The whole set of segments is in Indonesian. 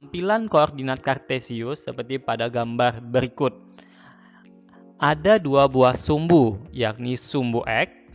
Tampilan koordinat kartesius seperti pada gambar berikut. Ada dua buah sumbu, yakni sumbu X,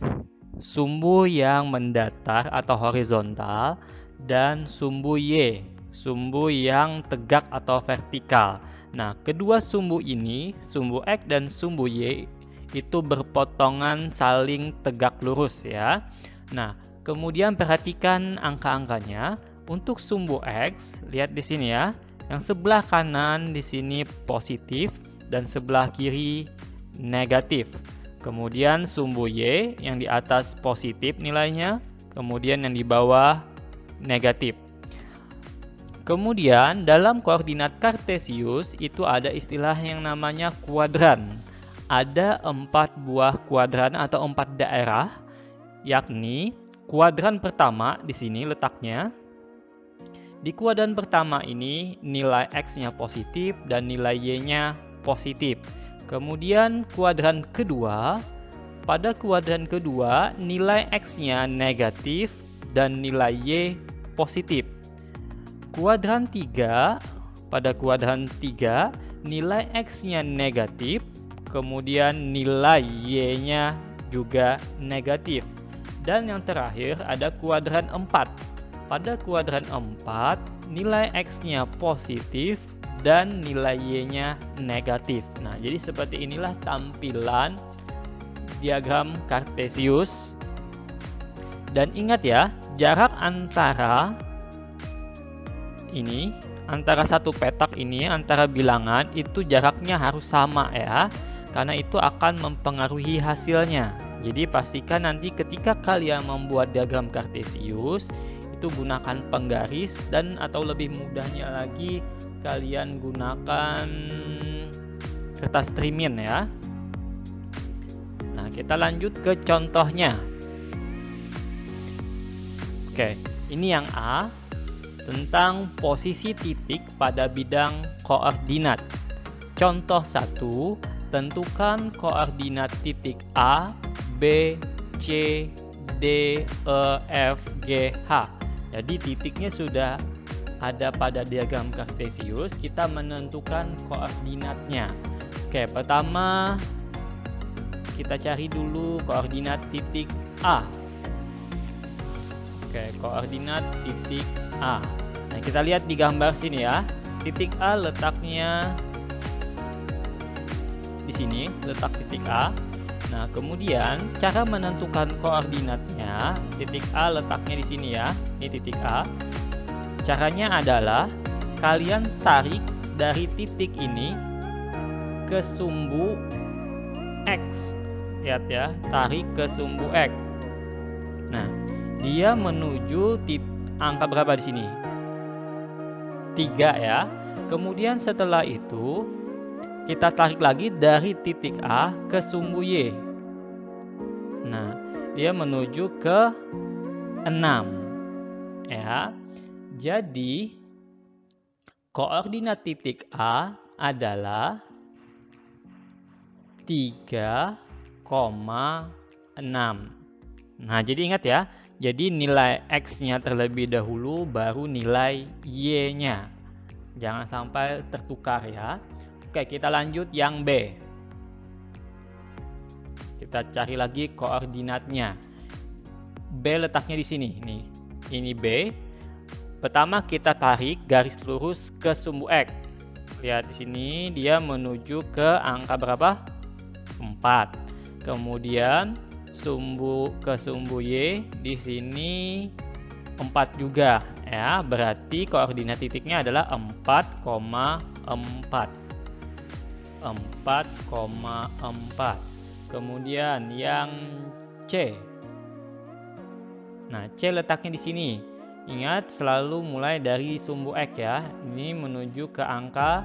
sumbu yang mendatar atau horizontal, dan sumbu Y, sumbu yang tegak atau vertikal. Nah, kedua sumbu ini, sumbu X dan sumbu Y, itu berpotongan saling tegak lurus ya. Nah, kemudian perhatikan angka-angkanya. Untuk sumbu X, lihat di sini ya. Yang sebelah kanan di sini positif dan sebelah kiri negatif. Kemudian sumbu Y yang di atas positif nilainya, kemudian yang di bawah negatif. Kemudian dalam koordinat kartesius itu ada istilah yang namanya kuadran. Ada 4 buah kuadran atau 4 daerah, yakni kuadran pertama di sini letaknya. Di kuadran pertama ini nilai X-nya positif dan nilai Y-nya positif. Kemudian kuadran kedua, pada kuadran kedua nilai X-nya negatif dan nilai Y positif. Kuadran 3, pada kuadran 3 nilai X-nya negatif, kemudian nilai Y-nya juga negatif. Dan yang terakhir ada kuadran 4. Pada kuadran 4, nilai X-nya positif dan nilai Y-nya negatif. Nah, jadi seperti inilah tampilan diagram kartesius. Dan ingat ya, jarak antara ini, antara satu petak ini, antara bilangan, itu jaraknya harus sama ya. Karena itu akan mempengaruhi hasilnya. Jadi pastikan nanti ketika kalian membuat diagram kartesius, itu gunakan penggaris dan atau lebih mudahnya lagi kalian gunakan kertas trimin ya. Nah, kita lanjut ke contohnya. Oke, ini yang A tentang posisi titik pada bidang koordinat. Contoh 1, tentukan koordinat titik A, B, C, D, E, F, G, H. Jadi titiknya sudah ada pada diagram kartesius, kita menentukan koordinatnya. Oke, pertama kita cari dulu koordinat titik A. Oke, koordinat titik A. Nah, kita lihat di gambar sini ya. Titik A letaknya di sini, letak titik A. Nah, kemudian cara menentukan koordinatnya, titik A letaknya di sini ya, ini titik A. Caranya adalah kalian tarik dari titik ini ke sumbu X. Lihat ya, tarik ke sumbu X. Nah, dia menuju angka berapa di sini? 3 ya. Kemudian setelah itu kita tarik lagi dari titik A ke sumbu Y. Nah, dia menuju ke 6. Ya. Jadi, koordinat titik A adalah 3,6. Nah, jadi ingat ya. Jadi nilai X-nya terlebih dahulu baru nilai Y-nya. Jangan sampai tertukar ya. Oke, kita lanjut yang B. Kita cari lagi koordinatnya. B letaknya di sini. Nih, ini B. Pertama kita tarik garis lurus ke sumbu X. Lihat di sini dia menuju ke angka berapa? 4. Kemudian ke sumbu Y di sini 4 juga ya. Berarti koordinat titiknya adalah 4,4. 4,4. Kemudian yang C. Nah, C letaknya di sini. Ingat selalu mulai dari sumbu X ya. Ini menuju ke angka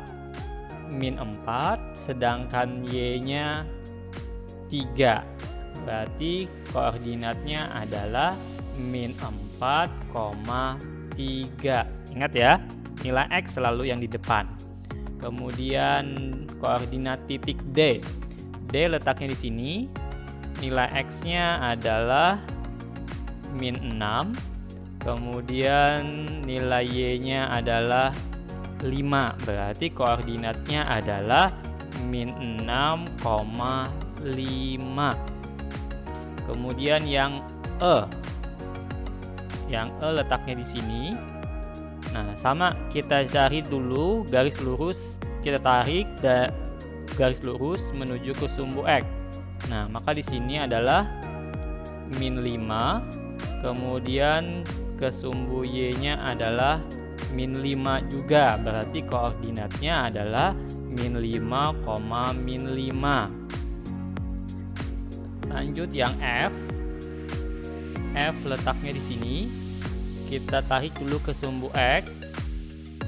-4, sedangkan Y-nya 3. Berarti koordinatnya adalah -4,3. Ingat ya, nilai X selalu yang di depan. Kemudian koordinat titik D. D letaknya di sini. Nilai X-nya adalah -6. Kemudian nilai Y-nya adalah 5. Berarti koordinatnya adalah min 6,5. Kemudian yang E. Yang E letaknya di sini. Nah, sama, kita cari dulu garis lurus, kita tarik garis lurus menuju ke sumbu X. Nah, maka di sini adalah min 5, kemudian ke sumbu Y-nya adalah min 5 juga. Berarti koordinatnya adalah min 5, min 5. Lanjut yang F. F letaknya di sini. Kita tarik dulu ke sumbu X.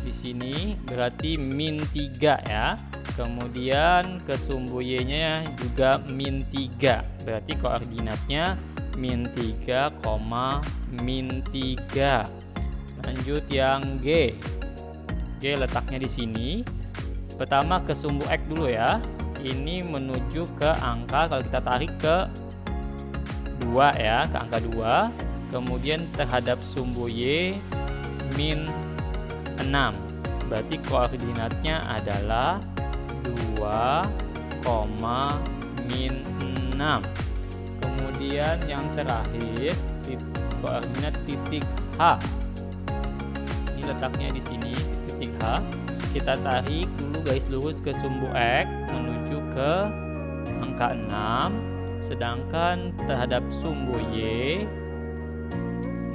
Di sini berarti min 3 ya. Kemudian ke sumbu Y-nya juga min 3. Berarti koordinatnya min 3, min 3. Lanjut yang G. G letaknya di sini. Pertama ke sumbu X dulu ya. Ini menuju ke angka, kalau kita tarik ke 2 ya, ke angka 2. Kemudian terhadap sumbu Y min 6. Berarti koordinatnya adalah 2, min 6. Kemudian yang terakhir koordinat titik H. Ini letaknya di sini, titik H. Kita tarik dulu garis lurus ke sumbu X menuju ke angka 6. Sedangkan terhadap sumbu Y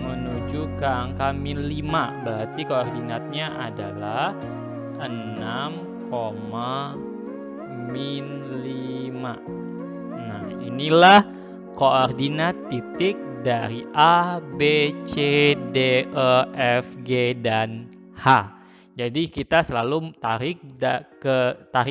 menuju ke angka min 5. Berarti koordinatnya adalah 6, min 5. Nah, inilah koordinat titik dari A, B, C, D, E, F, G, dan H. Jadi kita selalu tarik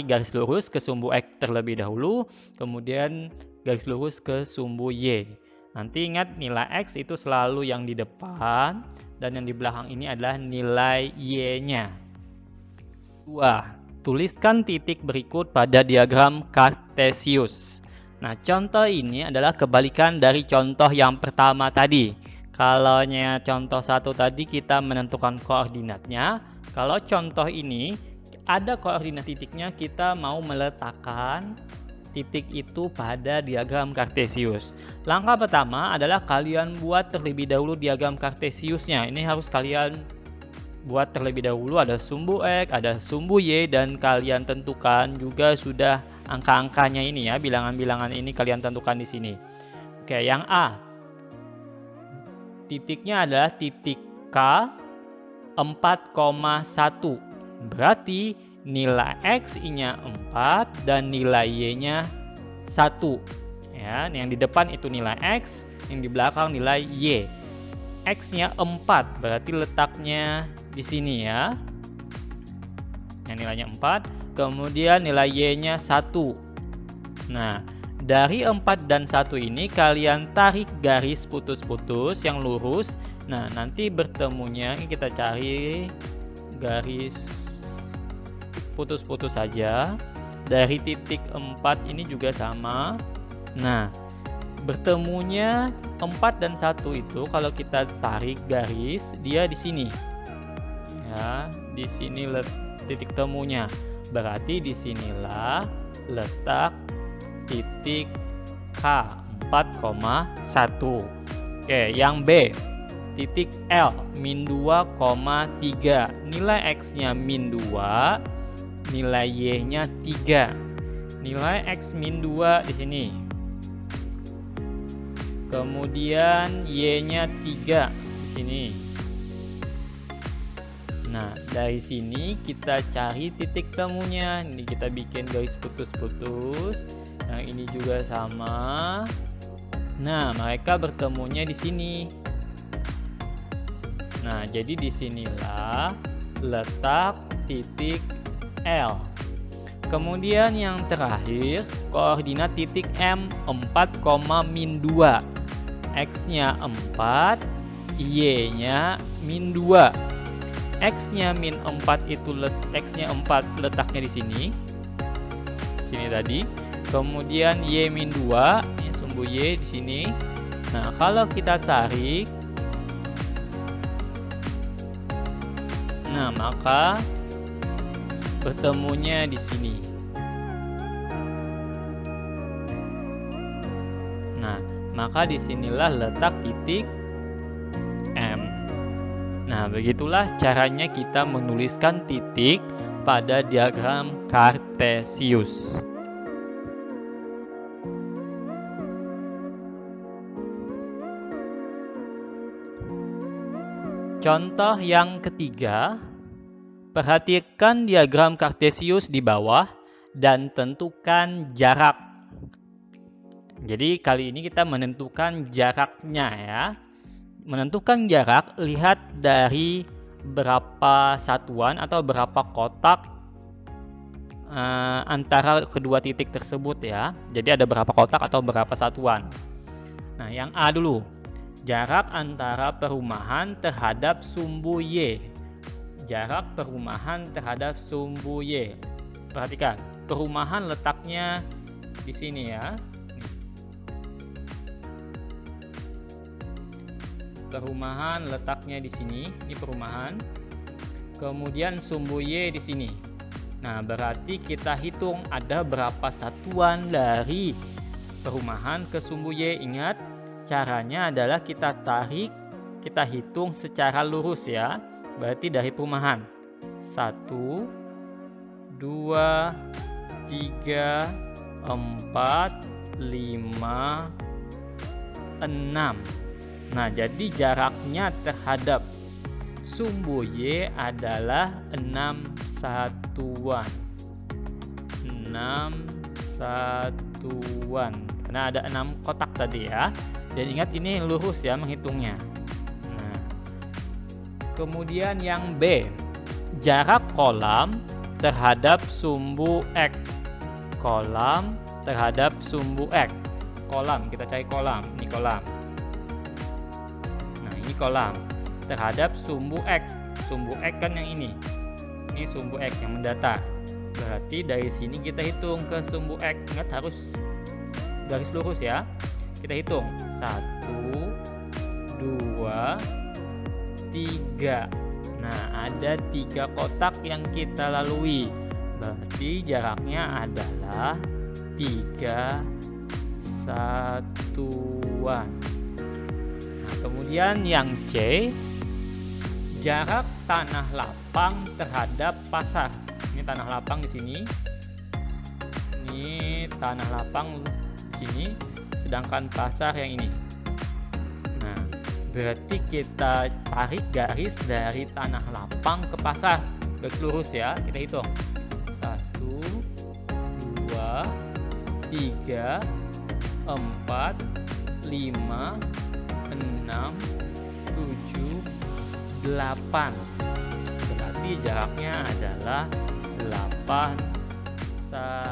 garis lurus ke sumbu X terlebih dahulu, kemudian garis lurus ke sumbu Y. Nanti ingat, nilai X itu selalu yang di depan, dan yang di belakang ini adalah nilai Y-nya. 2. Tuliskan titik berikut pada diagram Cartesius. Nah, contoh ini adalah kebalikan dari contoh yang pertama tadi. Kalau contoh 1 tadi kita menentukan koordinatnya. Kalau contoh ini ada koordinat titiknya, kita mau meletakkan titik itu pada diagram Cartesius. Langkah pertama adalah kalian buat terlebih dahulu diagram Cartesiusnya. Ini harus kalian buat terlebih dahulu, ada sumbu X, ada sumbu Y, dan kalian tentukan juga sudah angka-angkanya ini ya, bilangan-bilangan ini kalian tentukan di sini. Oke, yang A. Titiknya adalah titik K 4,1. Berarti nilai X-nya 4 dan nilai Y-nya 1. Ya, yang di depan itu nilai X, yang di belakang nilai Y. X-nya 4, berarti letaknya di sini ya. Yang nilainya 4, kemudian nilai Y-nya 1. Nah, dari 4 dan 1 ini kalian tarik garis putus-putus yang lurus. Nah, nanti bertemunya ini kita cari garis putus-putus saja. Dari titik 4 ini juga sama. Nah, bertemunya 4 dan 1 itu kalau kita tarik garis, dia di sini. Ya, di sini titik temunya. Berarti disinilah letak titik K 4,1. Oke, yang B. Titik L min 2,3. Nilai X-nya min 2, nilai Y-nya 3. Nilai X min 2 di sini. Kemudian Y-nya 3 di sini. Nah, dari sini kita cari titik temunya. Ini kita bikin garis putus-putus. Yang ini juga sama. Nah, mereka bertemunya di sini. Nah, jadi disinilah letak titik L. Kemudian yang terakhir, koordinat titik M 4, min 2. X-nya 4, Y-nya min 2. X-nya min 4 itu X-nya 4 letaknya di sini. Sini tadi. Kemudian Y min 2, ini sumbu Y di sini. Nah, kalau kita tarik, nah maka bertemunya di sini. Nah, maka disinilah letak titik M. Nah, begitulah caranya kita menuliskan titik pada diagram Kartesius. Contoh yang ketiga, perhatikan diagram Kartesius di bawah dan tentukan jarak. Jadi kali ini kita menentukan jaraknya ya. Menentukan jarak, lihat dari berapa satuan atau berapa kotak antara kedua titik tersebut ya. Jadi ada berapa kotak atau berapa satuan. Nah, yang A dulu. Jarak antara perumahan terhadap sumbu Y. Jarak perumahan terhadap sumbu Y. Perhatikan, perumahan letaknya di sini ya. Perumahan letaknya di sini, ini perumahan. Kemudian sumbu Y di sini. Nah, berarti kita hitung ada berapa satuan dari perumahan ke sumbu Y. Ingat, caranya adalah kita hitung secara lurus ya. Berarti dari perumahan 1, 2, 3, 4, 5, 6. Nah, jadi jaraknya terhadap sumbu Y adalah 6 satuan. 6 satuan. Karena ada 6 kotak tadi ya. Dan ingat ini lurus ya menghitungnya. Nah, kemudian yang B, jarak kolam terhadap sumbu X. Kolam terhadap sumbu X. Kolam, kita cari kolam. Ini kolam. Nah, ini kolam terhadap sumbu X. Sumbu X kan yang ini. Ini sumbu X yang mendatar. Berarti dari sini kita hitung ke sumbu X. Ingat harus garis lurus ya. Kita hitung 1, 2, 3. Nah, ada 3 kotak yang kita lalui. Berarti jaraknya adalah 3 satuan. Nah, kemudian yang C, jarak tanah lapang terhadap pasar. Ini tanah lapang di sini. Ini tanah lapang di sini. Sedangkan pasar yang ini. Nah, berarti kita tarik garis dari tanah lapang ke pasar. Garis lurus ya, kita hitung. 1, 2, 3, 4, 5, 6, 7, 8. Berarti jaraknya adalah 8 satuan.